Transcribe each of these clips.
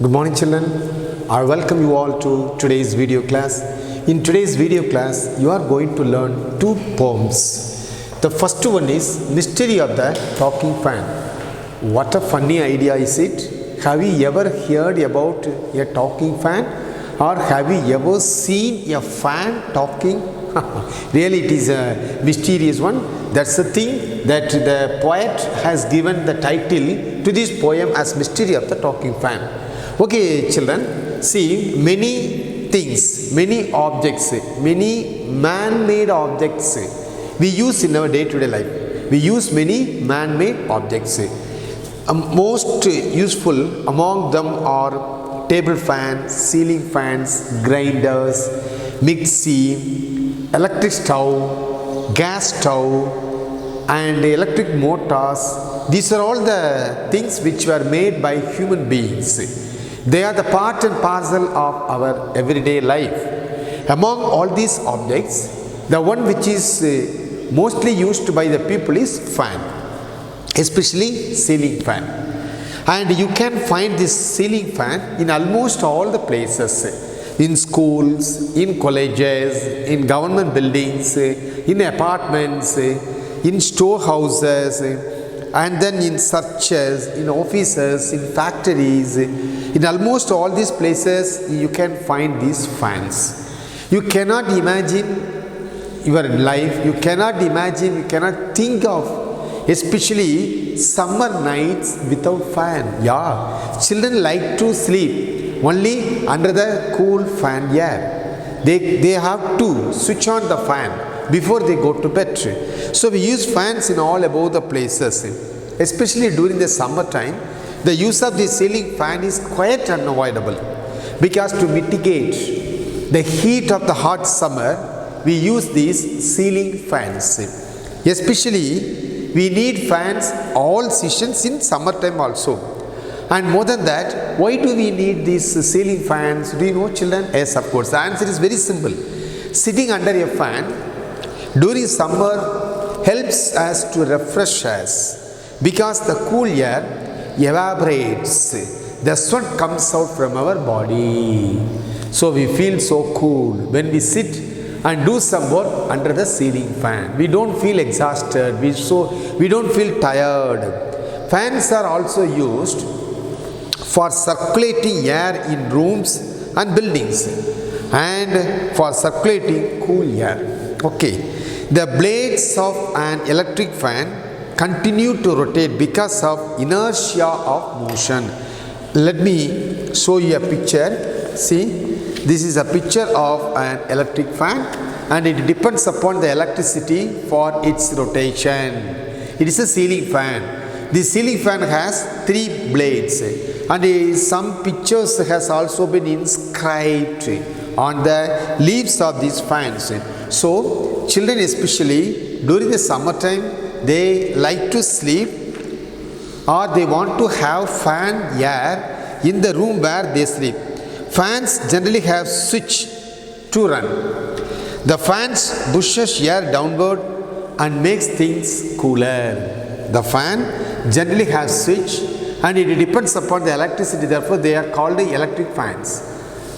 Good morning, children. I welcome you all to today's video class. In today's video class, you are going to learn two poems. The first one is Mystery of the Talking Fan. What a funny idea is it? Have you ever heard about a talking fan? Or have you ever seen a fan talking? Really, it is a mysterious one. That's the thing that the poet has given the title to this poem as Mystery of the Talking Fan. Okay, children, see, many things, many objects, many man-made objects we use in our day-to-day life. We use many man-made objects. Most useful among them are table fans, ceiling fans, grinders, mixie, electric stove, gas stove, and electric motors. These are all the things which were made by human beings. They are the part and parcel of our everyday life. Among all these objects, the one which is mostly used by the people is fan, especially ceiling fan. And you can find this ceiling fan in almost all the places. In schools, in colleges, in government buildings, in apartments, in storehouses, and then in churches, in offices, in factories. In almost all these places, you can find these fans. You cannot imagine your life, you cannot imagine, you cannot think of, especially summer nights without fan. Yeah, children like to sleep only under the cool fan air. They have to switch on the fan before they go to bed. So we use fans in all above the places, especially during the summertime. The use of the ceiling fan is quite unavoidable because to mitigate the heat of the hot summer, we use these ceiling fans. Especially, we need fans all seasons in summertime also. And more than that, why do we need these ceiling fans? Do you know, children? Yes, of course. The answer is very simple. Sitting under a fan during summer helps us to refresh us because the cool air evaporates, the sweat comes out from our body, so we feel so cool when we sit and do some work under the ceiling fan. We don't feel exhausted, we don't feel tired. Fans are also used for circulating air in rooms and buildings and for circulating cool air. Okay, the blades of an electric fan continue to rotate because of inertia of motion. Let me show you a picture. See, this is a picture of an electric fan and it depends upon the electricity for its rotation. It is a ceiling fan. The ceiling fan has 3 blades and some pictures has also been inscribed on the leaves of these fans. So children, especially during the summertime, they like to sleep or they want to have fan air in the room where they sleep. Fans generally have switch to run. The fans pushes air downward and makes things cooler. The fan generally has switch and it depends upon the electricity, therefore they are called electric fans.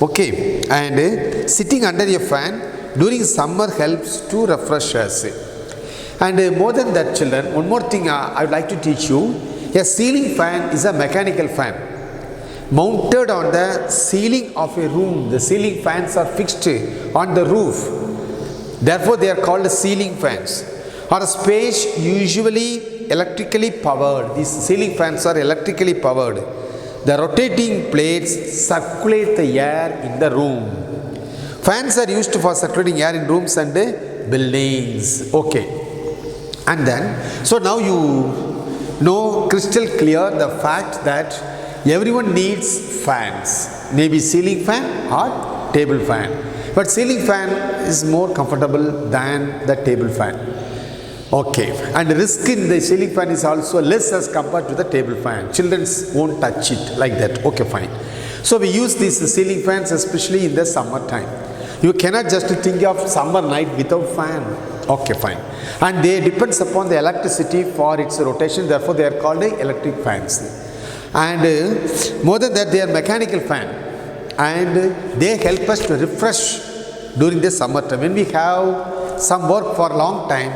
Okay, and sitting under a fan during summer helps to refresh us. And more than that, children, one more thing I would like to teach you. A ceiling fan is a mechanical fan mounted on the ceiling of a room. The ceiling fans are fixed on the roof. Therefore, they are called ceiling fans. Or a space usually electrically powered. These ceiling fans are electrically powered. The rotating plates circulate the air in the room. Fans are used for circulating air in rooms and buildings. Okay. And then, so now you know crystal clear the fact that everyone needs fans, maybe ceiling fan or table fan. But ceiling fan is more comfortable than the table fan. Okay, and risk in the ceiling fan is also less as compared to the table fan. Children won't touch it like that. Okay, fine. So we use these ceiling fans especially in the summertime. You cannot just think of summer night without fan. Okay, fine. And they depends upon the electricity for its rotation, therefore they are called electric fans. And more than that, they are mechanical fan, and they help us to refresh during the summer time. When we have some work for a long time,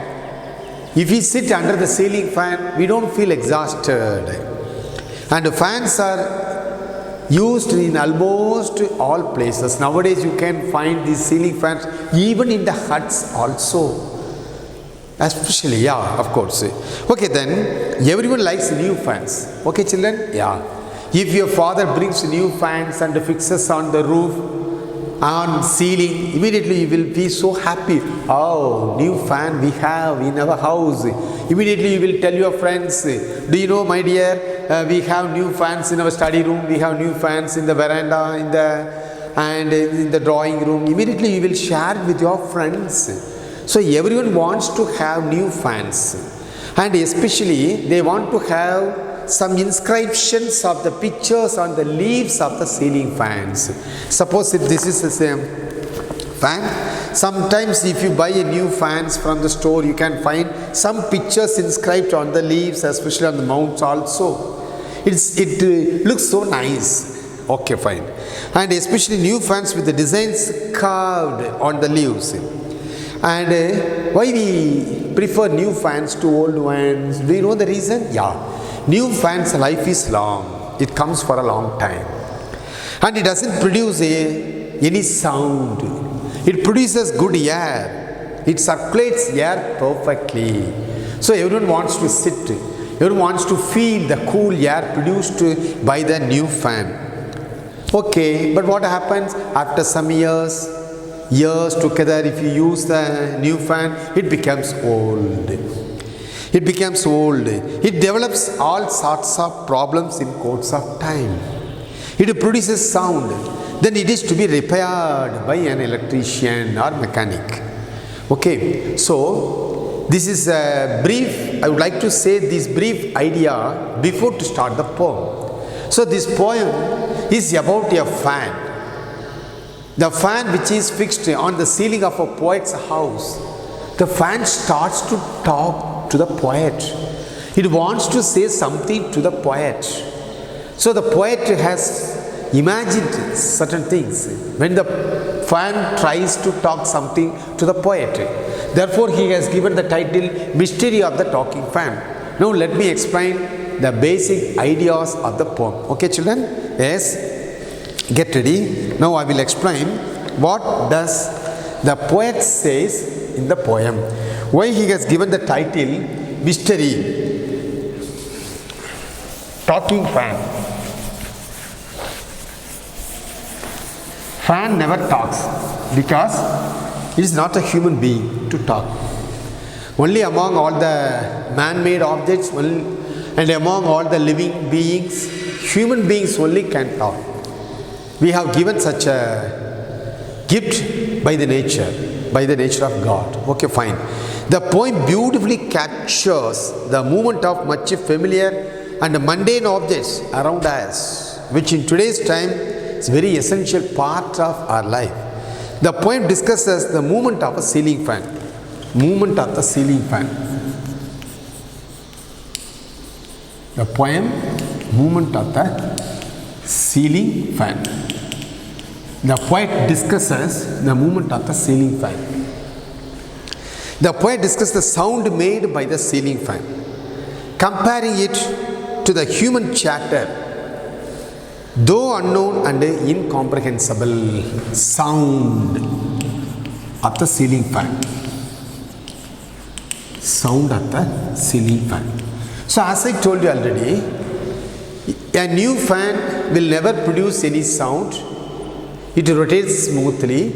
if we sit under the ceiling fan, we don't feel exhausted. And the fans are used in almost all places. Nowadays you can find these ceiling fans even in the huts also. Especially, yeah, of course. Okay, then everyone likes new fans. Okay, children? Yeah. If your father brings new fans and fixes on the roof, on ceiling, immediately you will be so happy. Oh, new fan we have in our house. Immediately you will tell your friends, do you know, my dear, we have new fans in our study room, we have new fans in the veranda, and in the drawing room. Immediately you will share it with your friends. So everyone wants to have new fans, and especially they want to have some inscriptions of the pictures on the leaves of the ceiling fans. Suppose if this is the same fan, sometimes if you buy a new fans from the store, you can find some pictures inscribed on the leaves, especially on the mounts also. It looks so nice. Okay, fine. And especially new fans with the designs carved on the leaves. And why we prefer new fans to old ones? Do you know the reason? Yeah. New fans life is long. It comes for a long time. And it doesn't produce any sound. It produces good air. It circulates air perfectly. So everyone wants to sit. Everyone wants to feel the cool air produced by the new fan. Okay, but what happens after some years together, if you use the new fan, it becomes old. It becomes old. It develops all sorts of problems in course of time. It produces sound. Then it is to be repaired by an electrician or mechanic. Okay, so this is a brief, I would like to say this brief idea before to start the poem. So this poem is about a fan. The fan which is fixed on the ceiling of a poet's house. The fan starts to talk to the poet. It wants to say something to the poet. So the poet has imagined certain things when the fan tries to talk something to the poet. Therefore he has given the title Mystery of the Talking Fan. Now let me explain the basic ideas of the poem. Okay, children? Yes? Get ready. Now I will explain what does the poet says in the poem. Why he has given the title Mystery Talking Fan. Fan never talks because it is not a human being to talk. Only among all the man-made objects and among all the living beings, human beings only can talk. We have given such a gift by the nature of God. Okay, fine. The poem beautifully captures the movement of much familiar and mundane objects around us, which in today's time is a very essential part of our life. The poem discusses the movement of a ceiling fan. Movement of the ceiling fan. The poem, movement of the ceiling fan. The poet discusses the movement of the ceiling fan. The poet discusses the sound made by the ceiling fan, comparing it to the human chatter, though unknown and incomprehensible sound of the ceiling fan. Sound of the ceiling fan. So as I told you already, a new fan will never produce any sound. It rotates smoothly,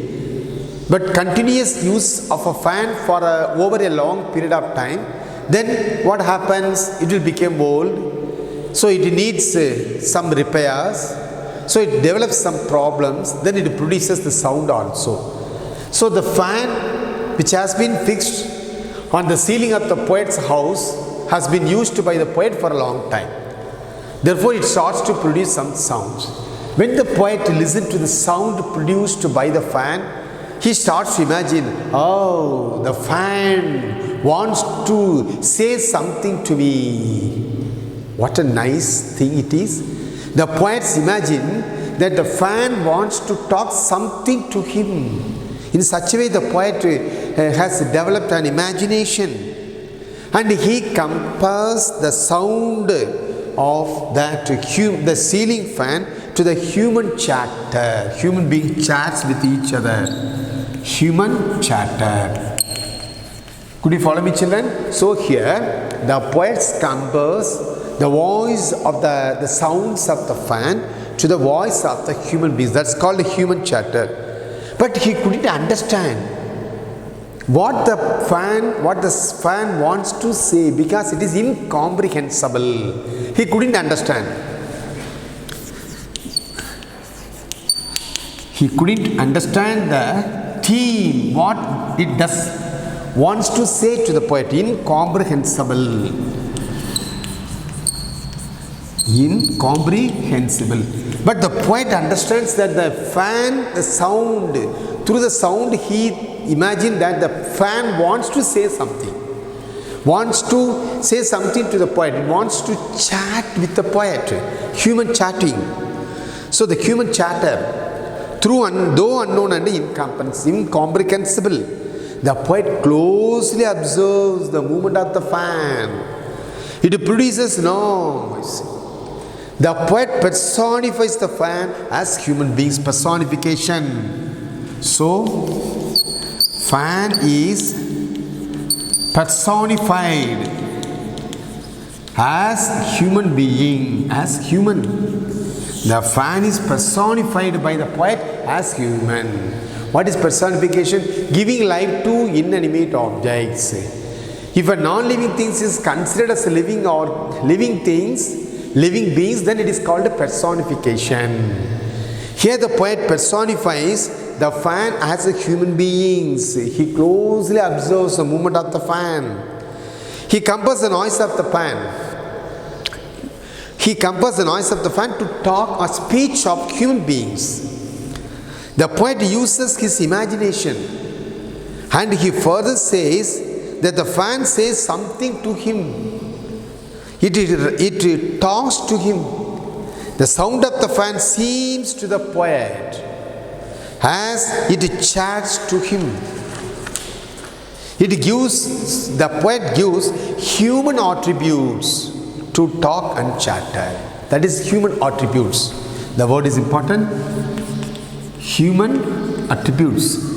but continuous use of a fan for over a long period of time, then what happens? It will become old, so it needs some repairs, so it develops some problems, then it produces the sound also. So the fan which has been fixed on the ceiling of the poet's house has been used by the poet for a long time. Therefore it starts to produce some sounds. When the poet listens to the sound produced by the fan, he starts to imagine, oh, the fan wants to say something to me. What a nice thing it is. The poets imagine that the fan wants to talk something to him. In such a way, the poet has developed an imagination, and he compares the sound of the ceiling fan to the human chatter. Human being chats with each other. Human chatter. Could you follow me, children? So here, the poets compares the voice of the sounds of the fan to the voice of the human beings. That's called human chatter. But he couldn't understand what the fan wants to say, because it is incomprehensible. He couldn't understand. He couldn't understand the theme, what it wants to say to the poet. Incomprehensible. Incomprehensible. But the poet understands that the fan, the sound, through the sound he imagined that the fan wants to say something. Wants to say something to the poet. It wants to chat with the poet. Human chatting. So the human chatter, though unknown and incomprehensible, the poet closely observes the movement of the fan. It produces noise. The poet personifies the fan as human beings. Personification. So, fan is personified as human being, as human. The fan is personified by the poet as human. What is personification? Giving life to inanimate objects. If a non-living thing is considered as living or living beings, then it is called a personification. Here the poet personifies the fan as a human beings. He closely observes the movement of the fan. He compares the noise of the fan. He compares the noise of the fan to talk or speech of human beings. The poet uses his imagination, and he further says that the fan says something to him. It talks to him. The sound of the fan seems to the poet as it chats to him. The poet gives human attributes to talk and chatter. That is human attributes. The word is important. Human attributes.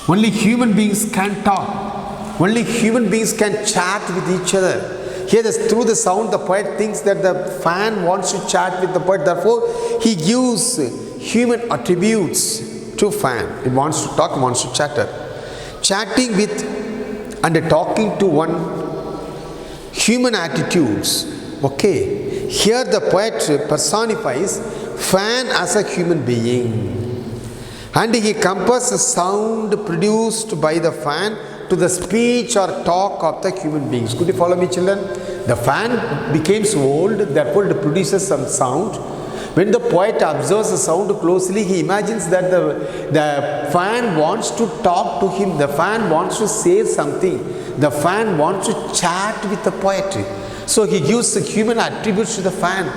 Only human beings can talk. Only human beings can chat with each other. Here, through the sound, the poet thinks that the fan wants to chat with the poet. Therefore, he gives human attributes to fan. It wants to talk, wants to chatter. Chatting with and talking to one, human attitudes. Okay. Here, the poet personifies fan as a human being. And he compares the sound produced by the fan to the speech or talk of the human beings. Could you follow me, children? The fan becomes old, therefore it produces some sound. When the poet observes the sound closely, he imagines that the fan wants to talk to him. The fan wants to say something. The fan wants to chat with the poet. So he gives the human attributes to the fan.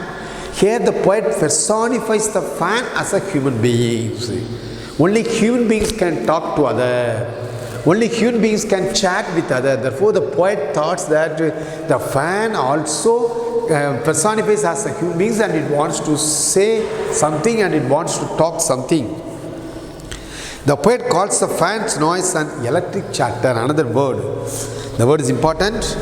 Here the poet personifies the fan as a human being. Only human beings can talk to others. Only human beings can chat with others. Therefore, the poet thought that the fan also personifies as a human being, and it wants to say something and it wants to talk something. The poet calls the fan's noise an electric chatter, another word. The word is important.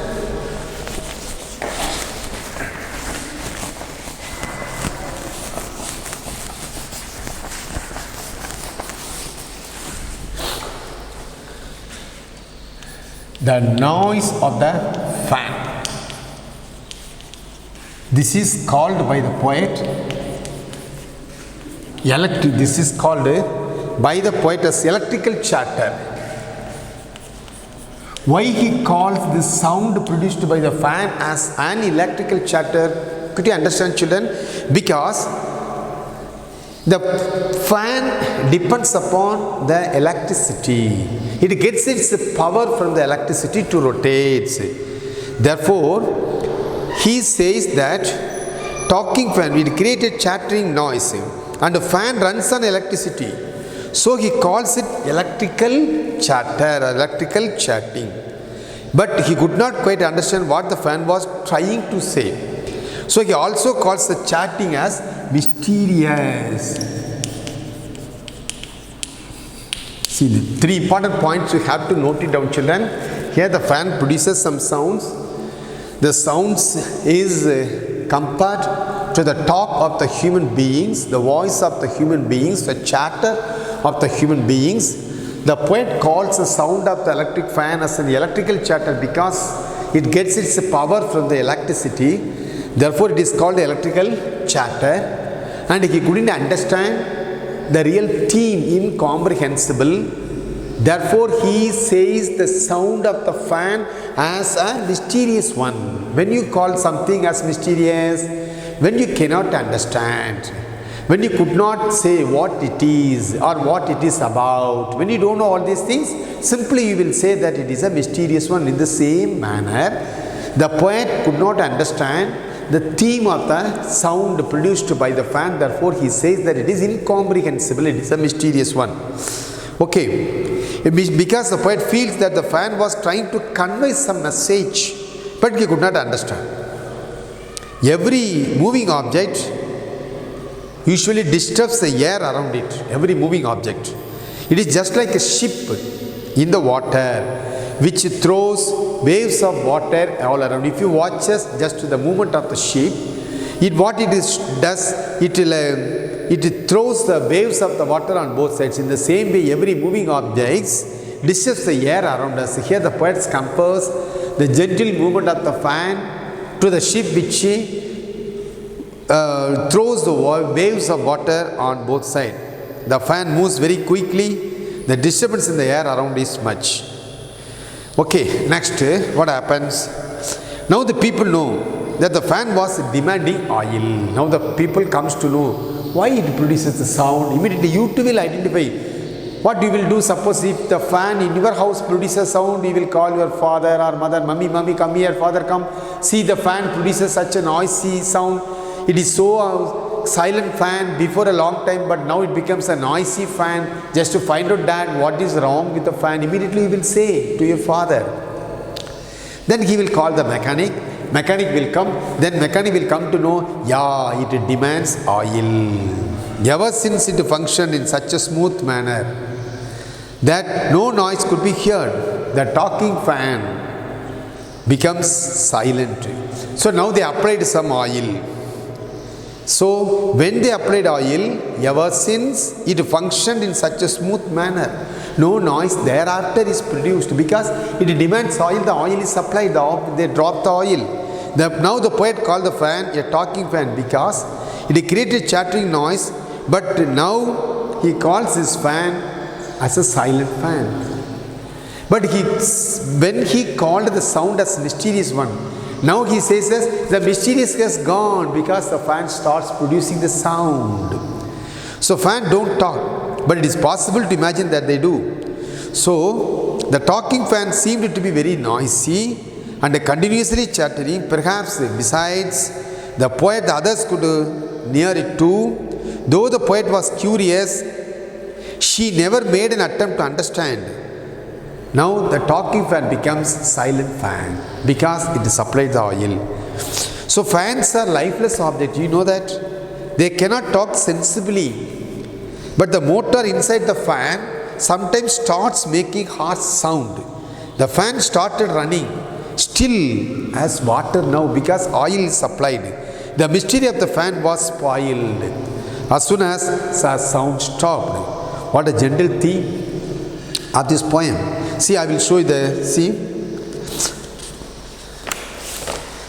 The noise of the fan. This is called by the poet electric. This is called by the poet as electrical chatter. Why he calls this sound produced by the fan as an electrical chatter? Could you understand, children? Because the fan depends upon the electricity. It gets its power from the electricity to rotate. Therefore, he says that talking fan, it created chattering noise, and the fan runs on electricity. So he calls it electrical chatter, electrical chatting. But he could not quite understand what the fan was trying to say. So he also calls the chatting as mysterious. See, the three important points you have to note it down, children. Here the fan produces some sounds. The sounds is compared to the talk of the human beings, the voice of the human beings, the chatter of the human beings. The poet calls the sound of the electric fan as an electrical chatter because it gets its power from the electricity. Therefore, it is called electrical chatter. And he couldn't understand the real theme, incomprehensible. Therefore, he says the sound of the fan as a mysterious one. When you call something as mysterious, when you cannot understand, when you could not say what it is or what it is about, when you don't know all these things, simply you will say that it is a mysterious one. In the same manner, the poet could not understand the theme of the sound produced by the fan. Therefore, he says that it is incomprehensible, it is a mysterious one. Okay, because the poet feels that the fan was trying to convey some message, but he could not understand. Every moving object usually disturbs the air around it, every moving object. It is just like a ship in the water which throws waves of water all around. If you watch just the movement of the ship, it throws the waves of the water on both sides. In the same way, every moving object disturbs the air around us. Here the poets compares the gentle movement of the fan to the ship which throws the waves of water on both sides. The fan moves very quickly. The disturbance in the air around is much. Okay, next, what happens? Now the people know that the fan was demanding oil. Now the people comes to know why it produces the sound. Immediately you too will identify what you will do. Suppose if the fan in your house produces sound, you will call your father or mother, mummy, come here, father, come. See, the fan produces such a noisy sound. It is so silent fan before a long time, but now it becomes a noisy fan. Just to find out that what is wrong with the fan, immediately you will say to your father. Then he will call the mechanic. Mechanic will come. Then mechanic will come to know, yeah, it demands oil. Ever since it functioned in such a smooth manner that no noise could be heard, the talking fan becomes silent. So now they applied some oil. So when they applied oil, ever since it functioned in such a smooth manner, no noise thereafter is produced because it demands oil. The oil is supplied. They drop the oil. Now the poet called the fan a talking fan because it created chattering noise. But now he calls his fan as a silent fan. But when he called the sound as mysterious one, now he says the mysterious has gone because the fan starts producing the sound. So fan don't talk, but it is possible to imagine that they do. So the talking fan seemed to be very noisy and continuously chattering. Perhaps besides the poet, the others could near it too. Though the poet was curious, she never made an attempt to understand. Now the talking fan becomes silent fan because it supplies the oil. So fans are lifeless objects. You know that? They cannot talk sensibly. But the motor inside the fan sometimes starts making harsh sound. The fan started running still as water now because oil is supplied. The mystery of the fan was spoiled as soon as the sound stopped. What a gentle theme of this poem. See, I will show you see.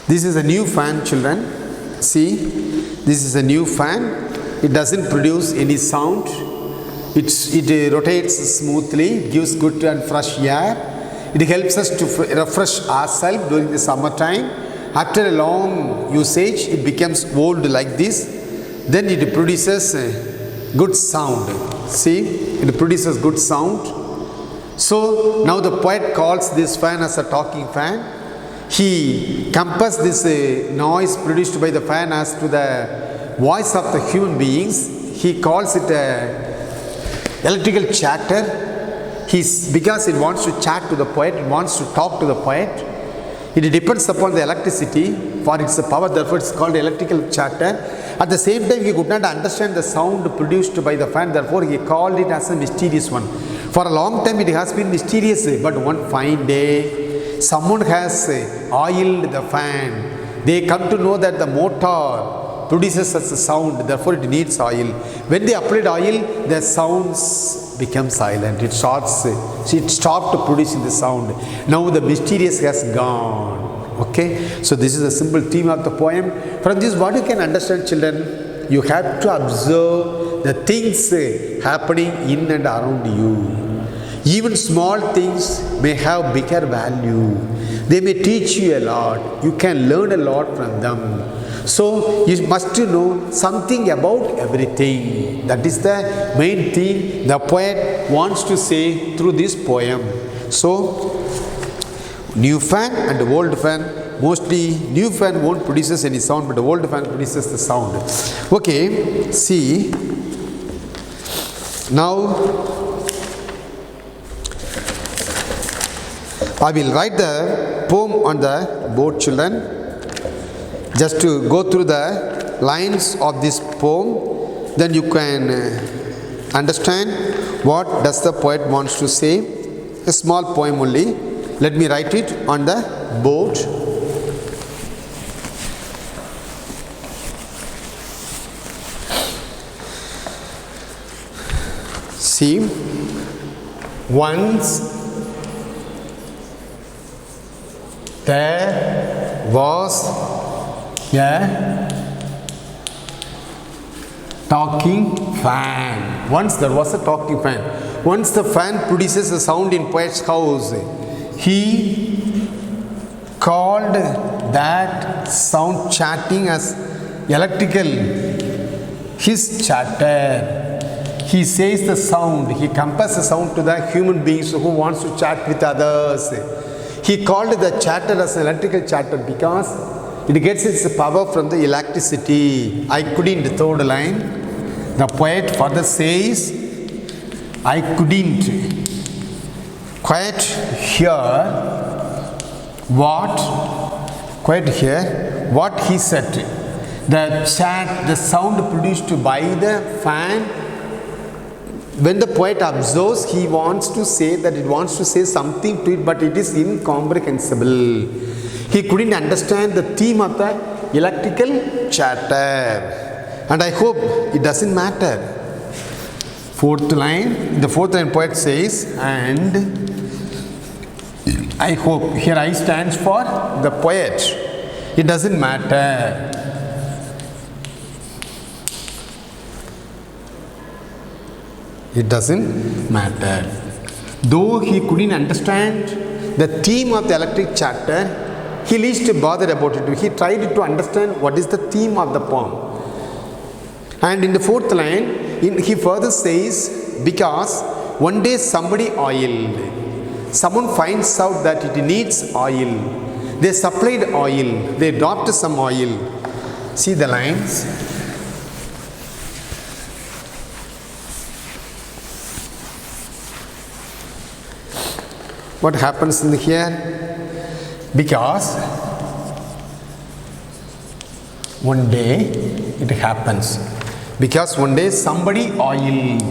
This is a new fan, children. See, this is a new fan. It doesn't produce any sound. It rotates smoothly, gives good and fresh air. It helps us to refresh ourselves during the summertime. After a long usage, it becomes old like this. Then it produces good sound. See, it produces good sound. So now the poet calls this fan as a talking fan. He compares this noise produced by the fan as to the voice of the human beings. He calls it a electrical chatter. Because it wants to chat to the poet, it wants to talk to the poet. It depends upon the electricity for its power, therefore it's called electrical chatter. At the same time, he could not understand the sound produced by the fan, therefore he called it as a mysterious one. For a long time it has been mysterious, but one fine day, someone has oiled the fan. They come to know that the motor produces such a sound, therefore it needs oil. When they applied oil, the sounds become silent. It stopped producing the sound. Now the mysterious has gone. Okay, so this is a simple theme of the poem. From this, what you can understand, children, you have to observe the things happening in and around you. Even small things may have bigger value. They may teach you a lot. You can learn a lot from them. So you must know something about everything. That is the main thing the poet wants to say through this poem. So new fan and old fan, mostly new fan won't produces any sound, but the old fan produces the sound. Okay, see, now I will write the poem on the board, children. Just to go through the lines of this poem, then you can understand what does the poet wants to say. A small poem only. Let me write it on the board. See, once there was a talking fan. Once there was a talking fan. Once the fan produces a sound in poet's house, he called that sound chatting as electrical. His chatter. He says the sound. He compares the sound to the human beings who wants to chat with others. He called the chatter as electrical chatter because it gets its power from the electricity. I couldn't, third line. The poet further says, I couldn't quite hear what he said. The sound produced by the fan, when the poet observes, he wants to say that it wants to say something to it, but it is incomprehensible. He couldn't understand the theme of the electrical chatter. And I hope it doesn't matter. Fourth line, in the fourth line poet says, and I hope, here I stands for the poet. It doesn't matter. It doesn't matter. Though he couldn't understand the theme of the electric chatter, he least bothered about it. He tried to understand what is the theme of the poem. And in the fourth line, he further says, because one day somebody oiled. Someone finds out that it needs oil. They supplied oil. They dropped some oil. See the lines. What happens in here? Because one day it happens. Because one day somebody oiled.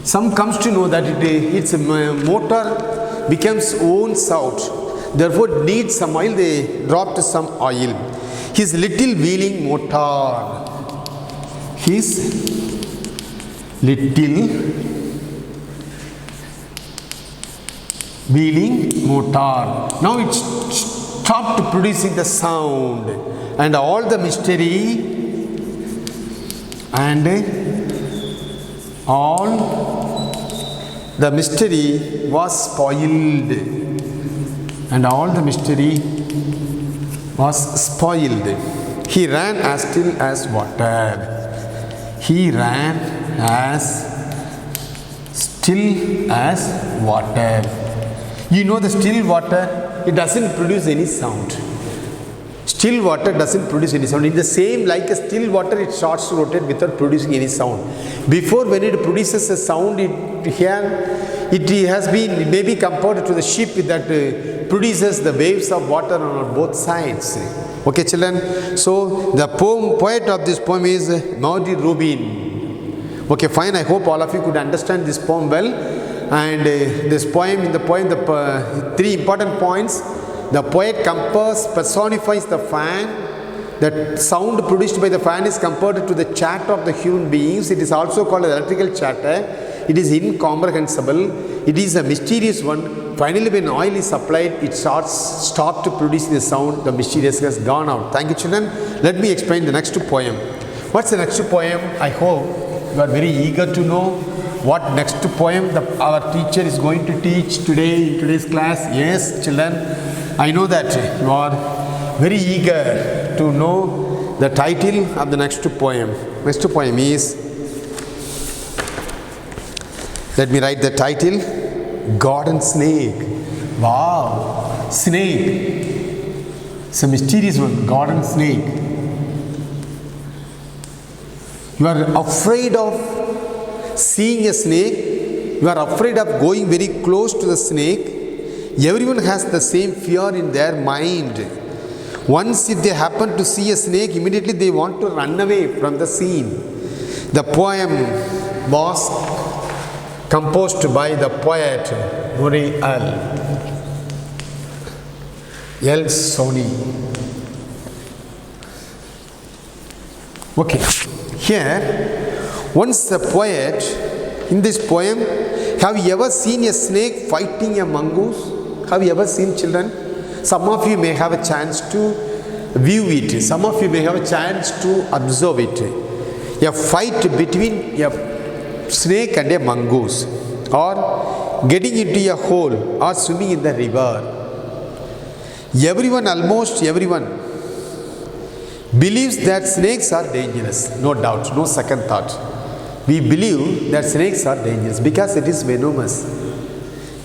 Some comes to know that its motor becomes owns out. Therefore it needs some oil. They dropped some oil. His little wheeling motor. His little wheeling motor. Now it stopped producing the sound, and all the mystery was spoiled. He ran as still as water. He ran as still as water. You know the still water, it doesn't produce any sound. Still water doesn't produce any sound. In the same, like a still water, it starts to rotate without producing any sound. Before, when it produces a sound, it has been maybe compared to the ship that produces the waves of water on both sides. Okay, children. So the poet of this poem is Maudie Rubin. Okay, fine. I hope all of you could understand this poem well. And this poem, in the poem, the three important points. The poet personifies the fan. The sound produced by the fan is compared to the chatter of the human beings. It is also called electrical chatter. It is incomprehensible. It is a mysterious one. Finally, when oil is applied, it stopped producing the sound. The mysterious has gone out. Thank you, children. Let me explain the next poem. What's the next poem? I hope you are very eager to know what next poem our teacher is going to teach today in today's class. Yes, children. I know that you are very eager to know the title of the next poem. Next poem is, let me write the title, Garden Snake. Wow, snake. It's a mysterious one, garden snake. You are afraid of seeing a snake. You are afraid of going very close to the snake. Everyone has the same fear in their mind. Once if they happen to see a snake, immediately they want to run away from the scene. The poem was composed by the poet Nuri El Soni. Okay, here, once the poet, in this poem, have you ever seen a snake fighting a mongoose? Have you ever seen, children? Some of you may have a chance to view it. Some of you may have a chance to observe it. A fight between a snake and a mongoose, or getting into a hole, or swimming in the river. Everyone, almost everyone, believes that snakes are dangerous. No doubt, no second thought. We believe that snakes are dangerous because it is venomous.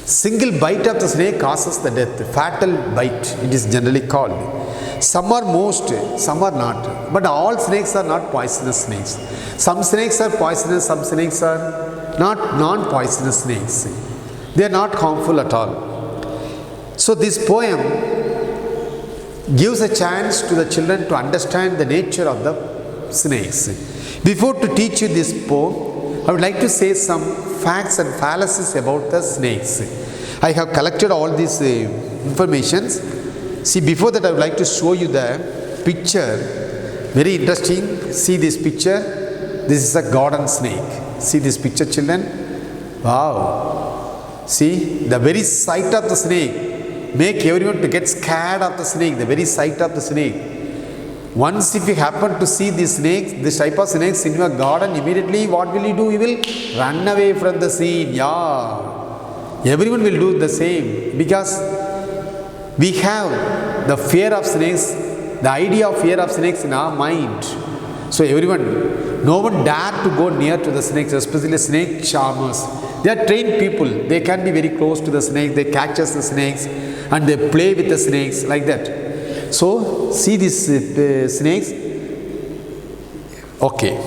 Single bite of the snake causes the death. Fatal bite, it is generally called. Some are most, some are not. But all snakes are not poisonous snakes. Some snakes are poisonous, some snakes are not non-poisonous snakes. They are not harmful at all. So this poem gives a chance to the children to understand the nature of the snakes. Before to teach you this poem, I would like to say some facts and fallacies about the snakes. I have collected all these informations. See, before that I would like to show you the picture. Very interesting. See this picture. This is a garden snake. See this picture, children. Wow. See, the very sight of the snake make everyone to get scared of the snake. The very sight of the snake. Once if you happen to see these snakes, this type of snakes in your garden, immediately what will you do? You will run away from the scene. Yeah. Everyone will do the same because we have the fear of snakes, the idea of fear of snakes in our mind. So everyone, no one dare to go near to the snakes, especially snake charmers. They are trained people. They can be very close to the snakes. They catch the snakes and they play with the snakes like that. So see these snakes. Okay.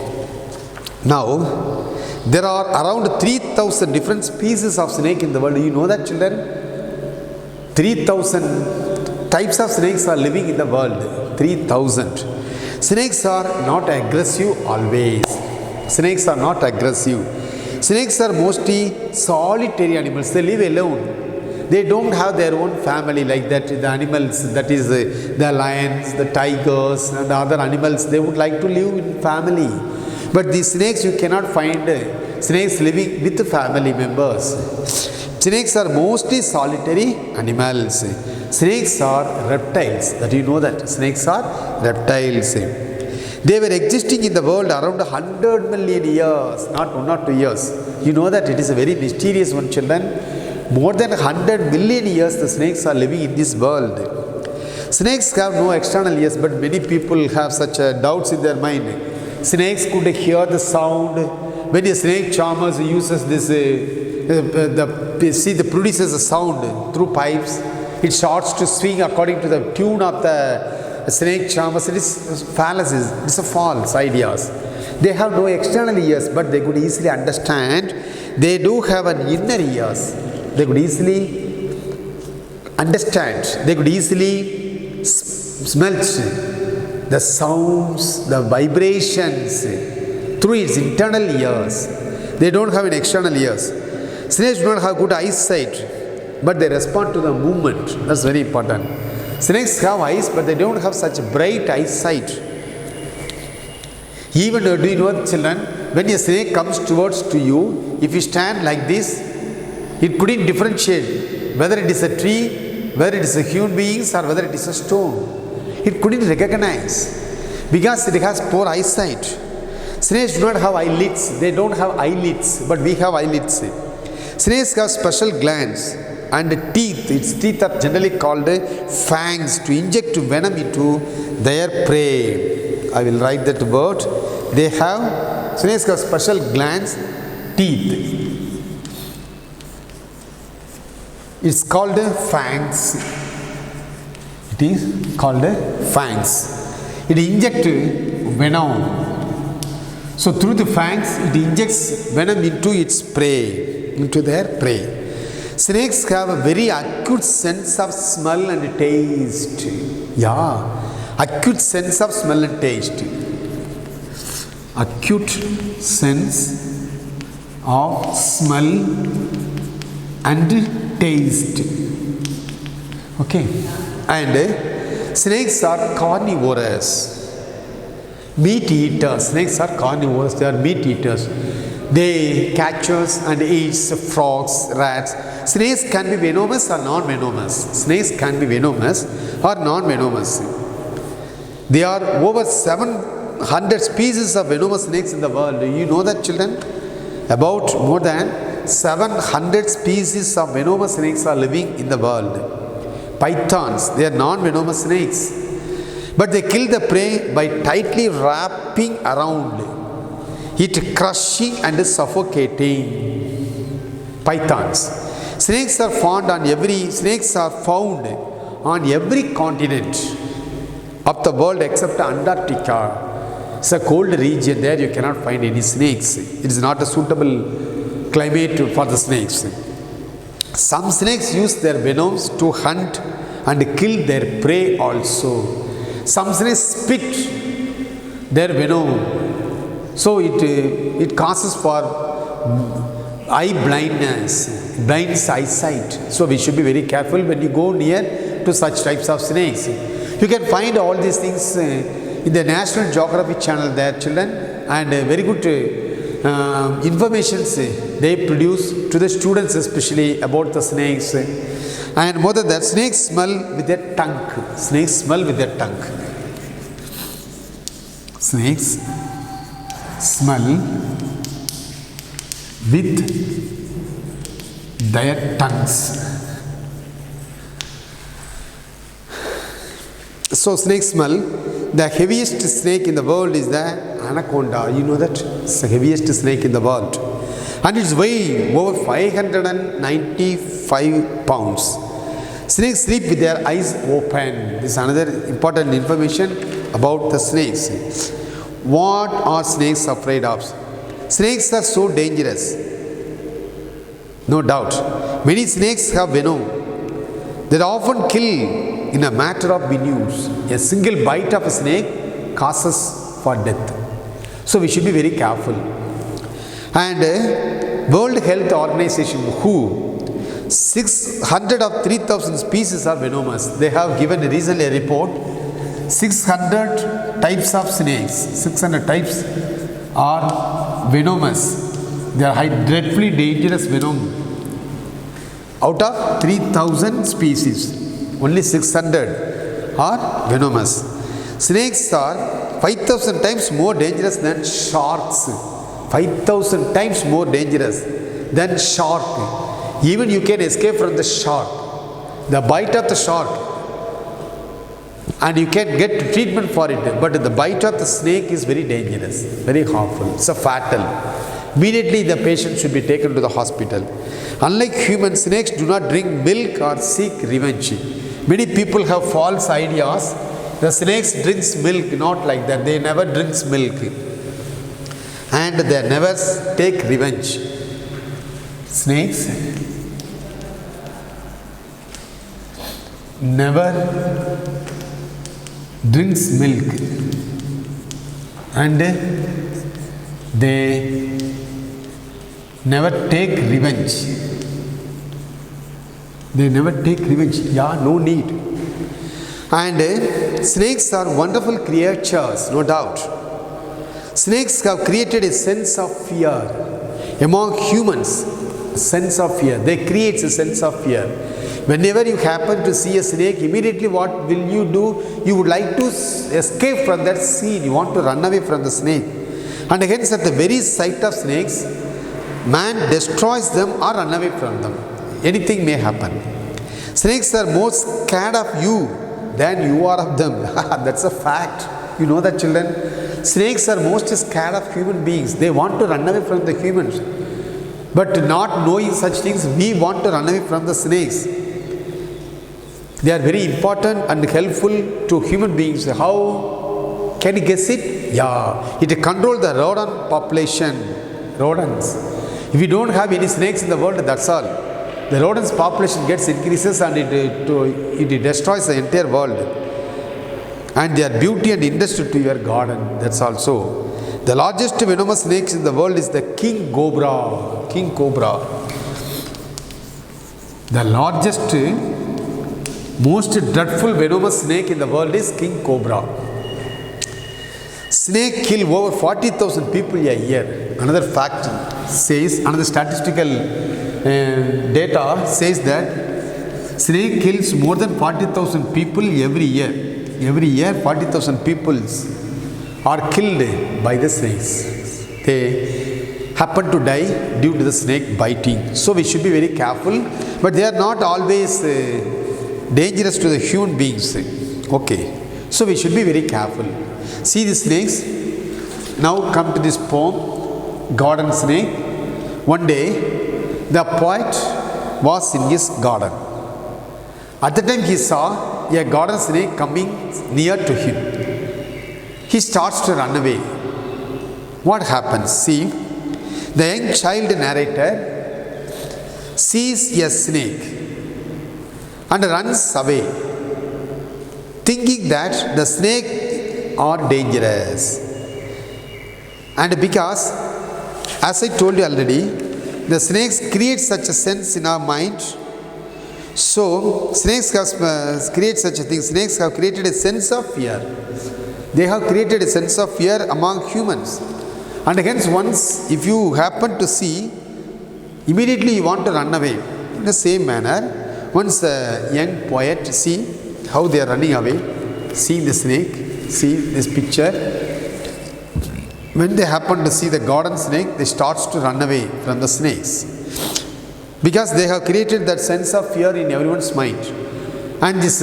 Now there are around 3,000 different species of snake in the world. Do you know that, children? 3,000 types of snakes are living in the world. 3,000. Snakes are not aggressive always. Snakes are not aggressive. Snakes are mostly solitary animals. They live alone. They don't have their own family like that. The animals, that is the lions, the tigers and the other animals, they would like to live in family. But these snakes, you cannot find snakes living with family members. Snakes are mostly solitary animals. Snakes are reptiles. That you know that. Snakes are reptiles. They were existing in the world around 100 million years, not 1 or 2 years. You know that it is a very mysterious one, children. More than 100 million years the snakes are living in this world. Snakes have no external ears, but many people have such doubts in their mind. Snakes could hear the sound when a snake charmer uses this, the produces a sound through pipes, it starts to swing according to the tune of the snake charmers. It is fallacies, it's a false ideas. They have no external ears, but they could easily understand. They do have an inner ears. They could easily understand. They could easily smell the sounds, the vibrations through its internal ears. They don't have an external ears. Snakes do not have good eyesight, but they respond to the movement. That's very important. Snakes have eyes, but they don't have such bright eyesight. Even do you know, children, when a snake comes towards to you, if you stand like this, it couldn't differentiate whether it is a tree, whether it is a human beings, or whether it is a stone. It couldn't recognize because it has poor eyesight. Snakes do not have eyelids. They don't have eyelids, but we have eyelids. Snakes have special glands and teeth. Its teeth are generally called fangs to inject venom into their prey. I will write that word. Snakes have special glands, teeth. It's called fangs. It is called fangs. It injects venom. So through the fangs, it injects venom into its prey, into their prey. Snakes have a very acute sense of smell and taste. Yeah, acute sense of smell and taste. Acute sense of smell and taste. Okay. And snakes are carnivorous. Meat eaters. Snakes are carnivores. They are meat eaters. They catches and eats frogs, rats. Snakes can be venomous or non-venomous. Snakes can be venomous or non-venomous. There are over 700 species of venomous snakes in the world. Do you know that, children? About more than 700 species of venomous snakes are living in the world. Pythons, they are non-venomous snakes. But they kill the prey by tightly wrapping around it, crushing and suffocating. Pythons. Snakes are found on every continent of the world except Antarctica. It's a cold region. There you cannot find any snakes. It is not a suitable climate for the snakes. Some snakes use their venoms to hunt and kill their prey also. Some snakes spit their venom. So it causes for eye blindness, blinds eyesight. So we should be very careful when you go near to such types of snakes. You can find all these things in the National Geographic channel there, children, and very good information they produce to the students, especially about the snakes. And more than that, snakes smell with their tongue. Snakes smell with their tongue. Snakes smell with their tongues. So snake smell. The heaviest snake in the world is the anaconda. You know that? It's the heaviest snake in the world. And it's weighing over 595 pounds. Snakes sleep with their eyes open. This is another important information about the snakes. What are snakes afraid of? Snakes are so dangerous. No doubt. Many snakes have venom that often kill in a matter of minutes. A single bite of a snake causes for death. So we should be very careful. And World Health Organization, WHO, 600 of 3,000 species are venomous. They have given recently a report. 600 types of snakes. 600 types are venomous. They are dreadfully dangerous venom. Out of 3,000 species, only 600 are venomous. Snakes are 5,000 times more dangerous than sharks. 5,000 times more dangerous than shark. Even you can escape from the shark, the bite of the shark, and you can get treatment for it. But the bite of the snake is very dangerous, very harmful. It's a fatal. immediately the patient should be taken to the hospital. Unlike human, snakes do not drink milk or seek revenge. Many people have false ideas. The snakes drinks milk, not like that. They never drinks milk. And they never take revenge. Snakes never drinks milk and they never take revenge. They never take revenge. Yeah, no need. And snakes are wonderful creatures, no doubt. Snakes have created a sense of fear among humans. Sense of fear. They create a sense of fear. Whenever you happen to see a snake, immediately what will you do? You would like to escape from that scene. You want to run away from the snake. And hence at the very sight of snakes, man destroys them or run away from them. Anything may happen. Snakes are more scared of you than you are of them. That's a fact. You know that, children? Snakes are most scared of human beings. They want to run away from the humans. But not knowing such things, we want to run away from the snakes. They are very important and helpful to human beings. How can you guess it? Yeah, it controls the rodent population. Rodents. If we don't have any snakes in the world, that's all. The rodents population gets increases and it destroys the entire world. And their beauty and interest to your garden. That's also. The largest venomous snakes in the world is the king cobra. King cobra. The largest, most dreadful venomous snake in the world is king cobra. Snake kill over 40,000 people a year. Another fact says, another statistical data says that snake kills more than 40,000 people every year. Every year 40,000 people are killed by the snakes. They happen to die due to the snake biting. So we should be very careful. But they are not always dangerous to the human beings. Okay. So we should be very careful. See the snakes. Now come to this poem, Garden Snake. One day, the poet was in his garden. At the time he saw a garden snake coming near to him. He starts to run away. What happens? See, the young child narrator sees a snake and runs away, thinking that the snake are dangerous. And because, as I told you already, the snakes create such a sense in our mind. So, snakes have created such a thing. Snakes have created a sense of fear. They have created a sense of fear among humans. And hence, once if you happen to see, immediately you want to run away. In the same manner, once the young poet see how they are running away, seeing the snake, see this picture. When they happen to see the garden snake, they start to run away from the snakes. Because they have created that sense of fear in everyone's mind. And this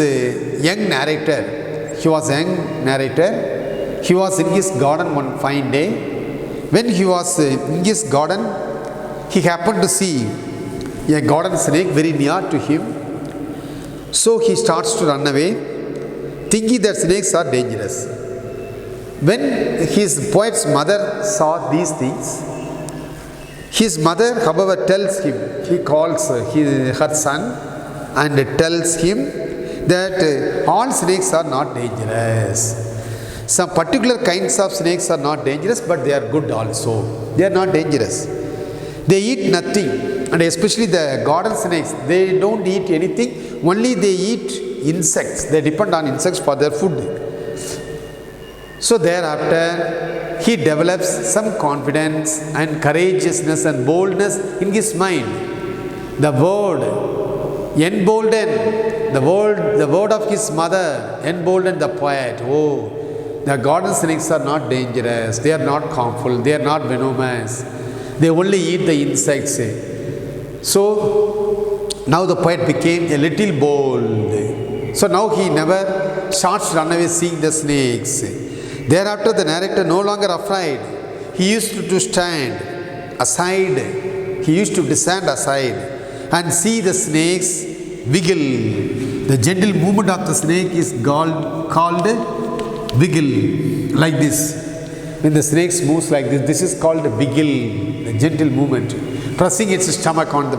young narrator, he was a young narrator, he was in his garden one fine day. When he was in his garden, he happened to see a garden snake very near to him. So he starts to run away, thinking that snakes are dangerous. When his poet's mother saw these things, his mother, however, tells him, he calls her son and tells him that all snakes are not dangerous. Some particular kinds of snakes are not dangerous, but they are good also. They are not dangerous. They eat nothing, and especially the garden snakes, they don't eat anything, only they eat insects. They depend on insects for their food. So thereafter, he develops some confidence and courageousness and boldness in his mind. The word emboldened, the word of his mother emboldened the poet. Oh, the garden snakes are not dangerous, they are not harmful, they are not venomous, they only eat the insects. So now the poet became a little bold. So now he never starts to run away seeing the snakes. Thereafter, the narrator no longer afraid. He used to stand aside. He used to descend aside and see the snakes wiggle. The gentle movement of the snake is called wiggle, like this. When the snake moves like this is called wiggle, the gentle movement, pressing its stomach on the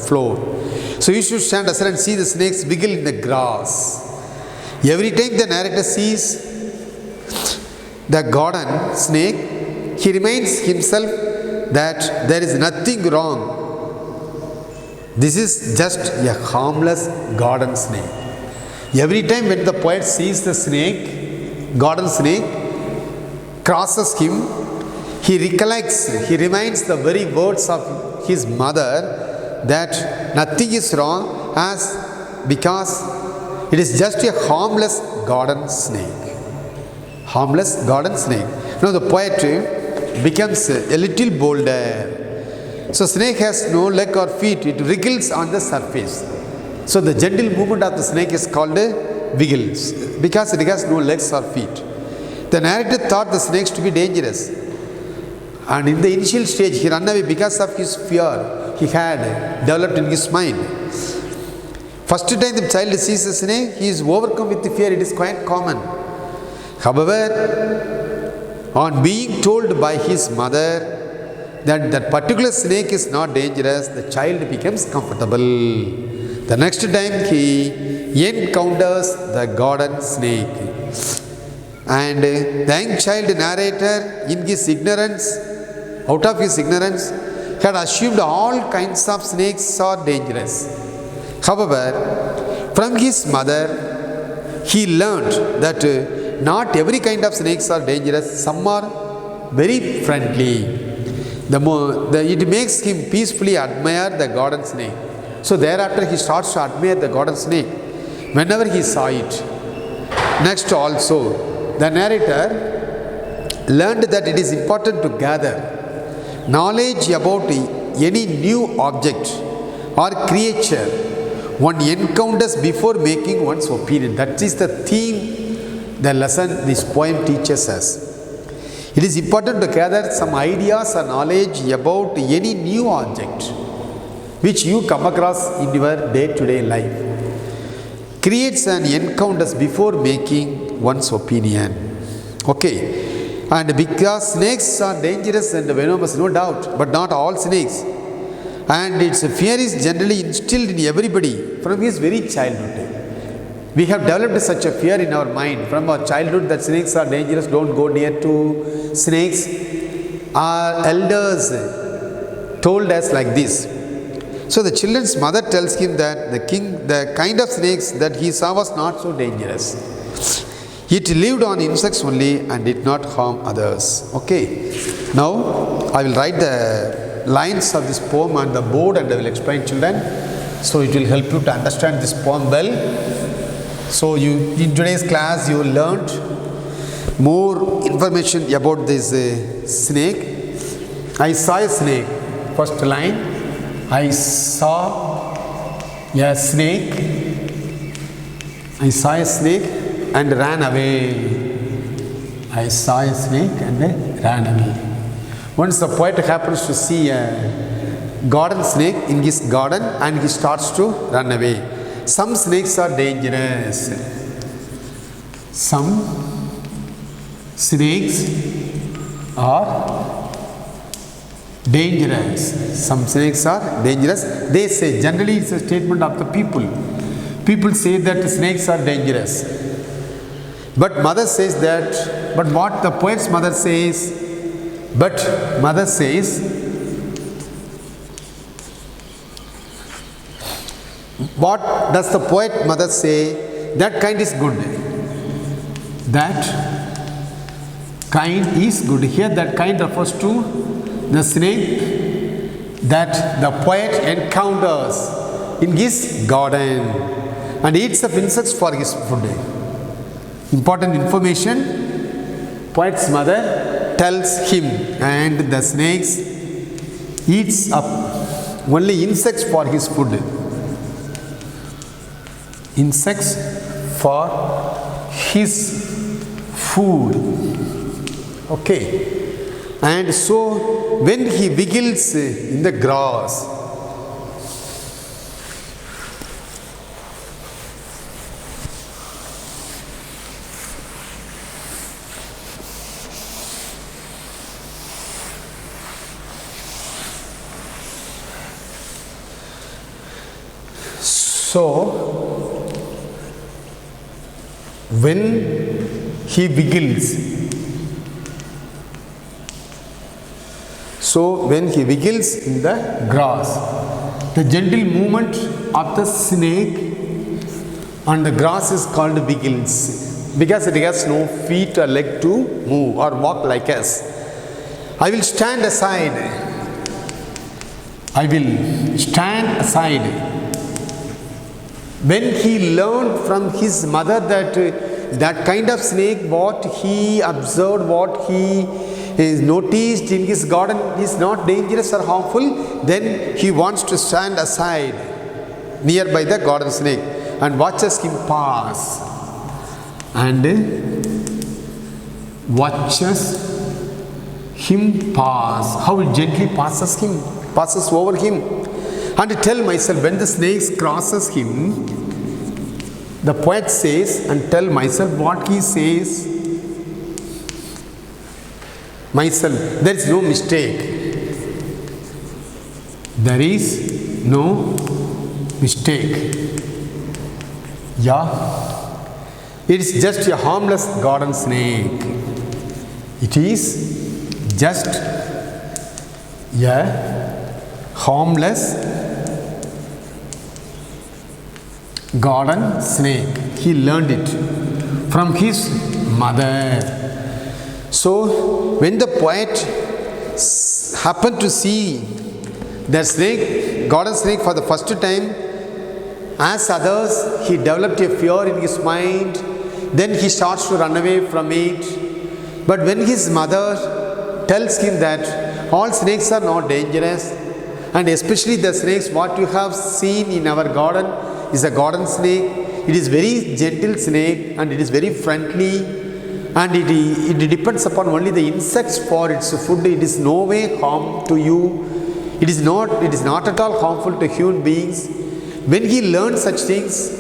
floor. So you should stand aside and see the snakes wiggle in the grass. Every time the narrator sees the garden snake, he reminds himself that there is nothing wrong. This is just a harmless garden snake. Every time when the poet sees the snake, garden snake, crosses him, he recollects, he reminds the very words of his mother that nothing is wrong because it is just a harmless garden snake. Harmless garden snake. Now the poet becomes a little bolder. So snake has no leg or feet, it wriggles on the surface. So the gentle movement of the snake is called wiggles because it has no legs or feet. The narrator thought the snakes to be dangerous, and in the initial stage he ran away because of his fear he had developed in his mind. First time the child sees the snake, he is overcome with the fear. It is quite common. However, on being told by his mother that that particular snake is not dangerous, the child becomes comfortable. The next time he encounters the garden snake, and the young child narrator, in his ignorance, out of his ignorance, had assumed all kinds of snakes are dangerous. However, from his mother, he learned that not every kind of snakes are dangerous. Some are very friendly. It makes him peacefully admire the garden snake. So thereafter he starts to admire the garden snake whenever he saw it. Next also, the narrator learned that it is important to gather knowledge about any new object or creature one encounters before making one's opinion. That is the theme, the lesson this poem teaches us. It is important to gather some ideas or knowledge about any new object which you come across in your day-to-day life. Creates an encounters before making one's opinion. Okay. And because snakes are dangerous and venomous, no doubt, but not all snakes. And its fear is generally instilled in everybody from his very childhood. We have developed such a fear in our mind from our childhood that snakes are dangerous, don't go near to snakes. Our elders told us like this. So the children's mother tells him that the kind of snakes that he saw was not so dangerous. It lived on insects only and did not harm others. Okay. Now I will write the lines of this poem on the board and I will explain, children. So it will help you to understand this poem well. So in today's class you learned more information about this snake. I saw a snake. First line. I saw a snake. I saw a snake and ran away. I saw a snake and ran away. Once the poet happens to see a garden snake in his garden and he starts to run away. Some snakes are dangerous. Some snakes are dangerous. Some snakes are dangerous. They say, generally it's a statement of the people. People say that snakes are dangerous. But mother says that, but what the poet's mother says, what does the poet mother say? That kind is good. That kind is good. Here that kind refers to the snake that the poet encounters in his garden and eats of insects for his food. Important information. Poet's mother tells him, and the snakes eats up only insects for his food. Insects for his food. Okay. And so when he wiggles in the grass, when he wiggles, when he wiggles in the grass, the gentle movement of the snake on the grass is called wiggles, because it has no feet or leg to move or walk like us. I will stand aside. I will stand aside. When he learned from his mother that kind of snake, what he observed, what he noticed in his garden is not dangerous or harmful, then he wants to stand aside nearby the garden snake and watches him pass. And watches him pass. How it gently passes over him. And tell myself, when the snake crosses him, the poet says, and tell myself what he says. Myself, there is no mistake. There is no mistake. Yeah. It is just a harmless garden snake. It is just a harmless garden snake. He learned it from his mother. So when the poet happened to see the snake, garden snake, for the first time, as others, he developed a fear in his mind. Then he starts to run away from it. But when his mother tells him that all snakes are not dangerous, and especially the snakes what you have seen in our garden is a garden snake. It is very gentle snake and it is very friendly, and it depends upon only the insects for its food. It is no way harm to you. It is not at all harmful to human beings. When he learned such things,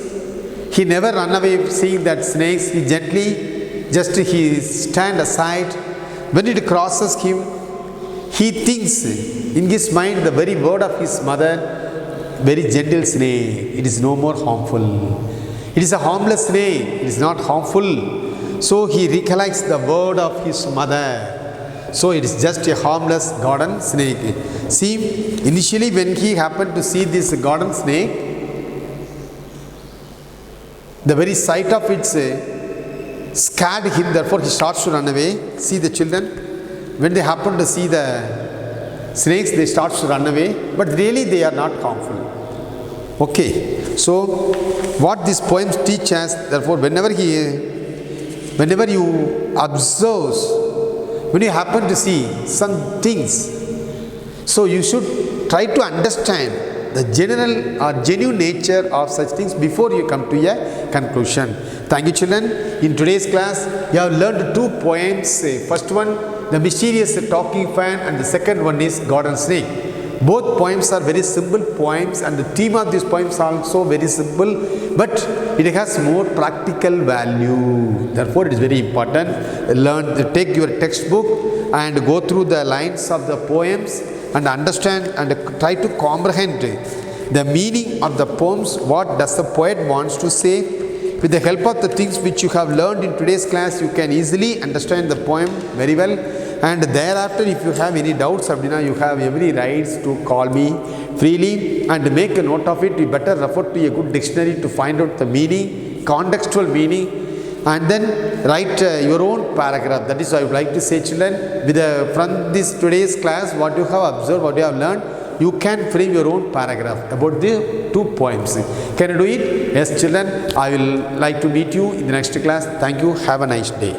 he never run away seeing that snakes. He gently he stand aside. When it crosses him, he thinks in his mind the very word of his mother, very gentle snake, it is no more harmful. It is a harmless snake, it is not harmful. So he recollects the word of his mother. So it is just a harmless garden snake. See, initially when he happened to see this garden snake, the very sight of it scared him, therefore he starts to run away. See the children, when they happen to see the snakes, they start to run away, but really they are not harmful. Okay, so what these poems teach us, therefore whenever you observe, when you happen to see some things, so you should try to understand the general or genuine nature of such things before you come to a conclusion. Thank you, children. In today's class, you have learned two poems. First one, the mysterious talking fan, and the second one is garden snake. Both poems are very simple poems, and the theme of these poems are also very simple, but it has more practical value. Therefore, it is very important. Take your textbook and go through the lines of the poems and understand and try to comprehend the meaning of the poems. What does the poet wants to say? With the help of the things which you have learned in today's class, you can easily understand the poem very well. And thereafter, if you have any doubts, you have every right to call me freely and make a note of it. You better refer to a good dictionary to find out the meaning, contextual meaning, and then write your own paragraph. That is what I would like to say, children. From this today's class, what you have observed, what you have learned, you can frame your own paragraph about the two poems. Can you do it? Yes, children. I will like to meet you in the next class. Thank you. Have a nice day.